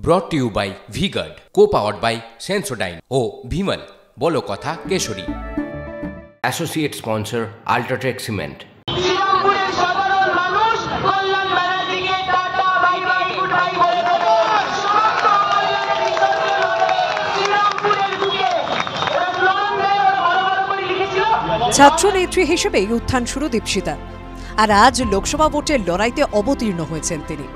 brought to you by V-Guard, co-powered by Sensodyne ও Bhimal বলো কথা Keshari. Associate sponsor Ultratech Cement। ছাত্রনেত্রী হিসেবে উত্থান শুরু দীপশিতা, আর আজ লোকসভা ভোটের লড়াইতে অবতীর্ণ হয়েছেন তিনি।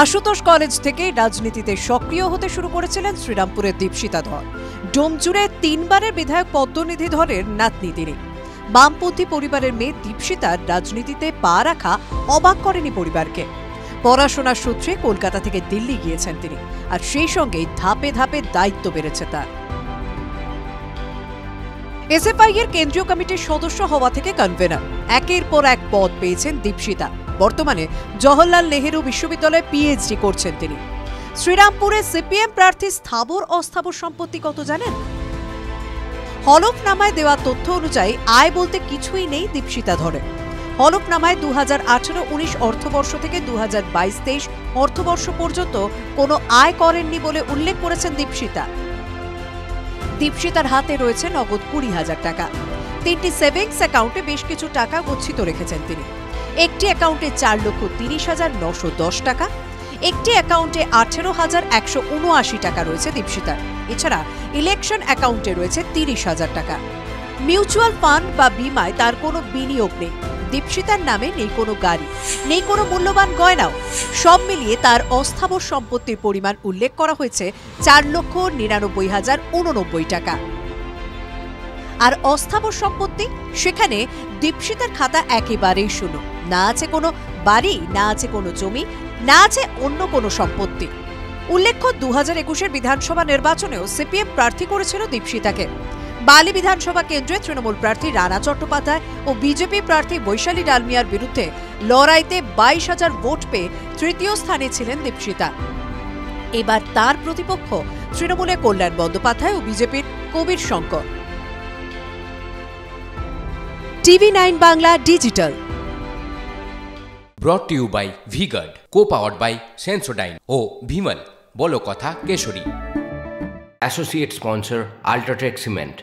আশুতোষ কলেজ থেকে রাজনীতিতে সক্রিয় হতে শুরু করেছিলেন শ্রীরামপুরের দীপশিতা ধর। ডোমজুড়ে 3 বারের বিধায়ক পদ্মনিধি ধরের নাতনি তিনি। বামপন্থী পরিবারের মেয়ে দীপশিতার রাজনীতিতে পা রাখা অবাক করেনি পরিবারকে। পড়াশোনার সূত্রে কলকাতা থেকে দিল্লি গিয়েছেন তিনি, আর সেই সঙ্গেই ধাপে ধাপে দায়িত্ব বেড়েছে তার। এসএফআই এর কেন্দ্রীয় কমিটির সদস্য হওয়া থেকে কনভেনার, একের পর এক পদ পেয়েছেন দীপশিতা। বর্তমানে জওহরলাল নেহেরু বিশ্ববিদ্যালয়ে পিএইচডি করছেন তিনি। শ্রীরামপুরে সিপিএম প্রার্থী স্থাবর অস্থাবর সম্পত্তি কত জানেন? হলফনামায় দেওয়া তথ্য অনুযায়ী আয় বলতে কিছুই নেই দীপশিতা ধরে। হলফনামায় 2018-19 অর্থবর্ষ থেকে 2022-23 অর্থবর্ষ পর্যন্ত কোনো আয় করেননি বলে উল্লেখ করেছেন দীপশিতা। দীপশিতার হাতে রয়েছে নগদ 20,000 টাকা। 3টি সেভিংস অ্যাকাউন্টে বেশ কিছু টাকা গচ্ছিত রেখেছেন তিনি। একটি অ্যাকাউন্টে 4,30,910 টাকা, একটি অ্যাকাউন্টে 18,179 টাকা রয়েছে দীপশিতার। এছাড়া ইলেকশন অ্যাকাউন্টে রয়েছে 30,000 টাকা। মিউচুয়াল ফান্ড বা বীমায় তার কোনো বিনিয়োগ নেই। দীপশিতার নামে নেই কোনো গাড়ি, নেই কোনো মূল্যবান গয়নাও। সব মিলিয়ে তার অস্থাবর সম্পত্তির পরিমাণ উল্লেখ করা হয়েছে 4,99,089 টাকা। আর অস্থাবর সম্পত্তি, সেখানে দীপশিতার খাতা একেবারেই শূন্য। না আছে কোনো বাড়ি, না আছে কোনো জমি, না আছে অন্য কোনো সম্পত্তি। উল্লেখ্য, 2021-এর বিধানসভা নির্বাচনেও সিপিএম প্রার্থী করেছিল দীপশিতাকে। বালি বিধানসভা কেন্দ্রে তৃণমূল প্রার্থী রানা চট্টোপাধ্যায় ও বিজেপি প্রার্থী বৈশালী ডালমিয়ার বিরুদ্ধে লড়াইতে 22,000 ভোট পেয়ে তৃতীয় স্থানে ছিলেন দীপশিতা। এবার তার প্রতিপক্ষ তৃণমূলের কল্যাণ বন্দ্যোপাধ্যায় ও বিজেপির Kabir Shankar. TV9 Bangla digital. brought to you by V-Guard, co-powered by Sensodyne ও Bhimal বলো কথা Keshari. Associate sponsor Ultratech Cement।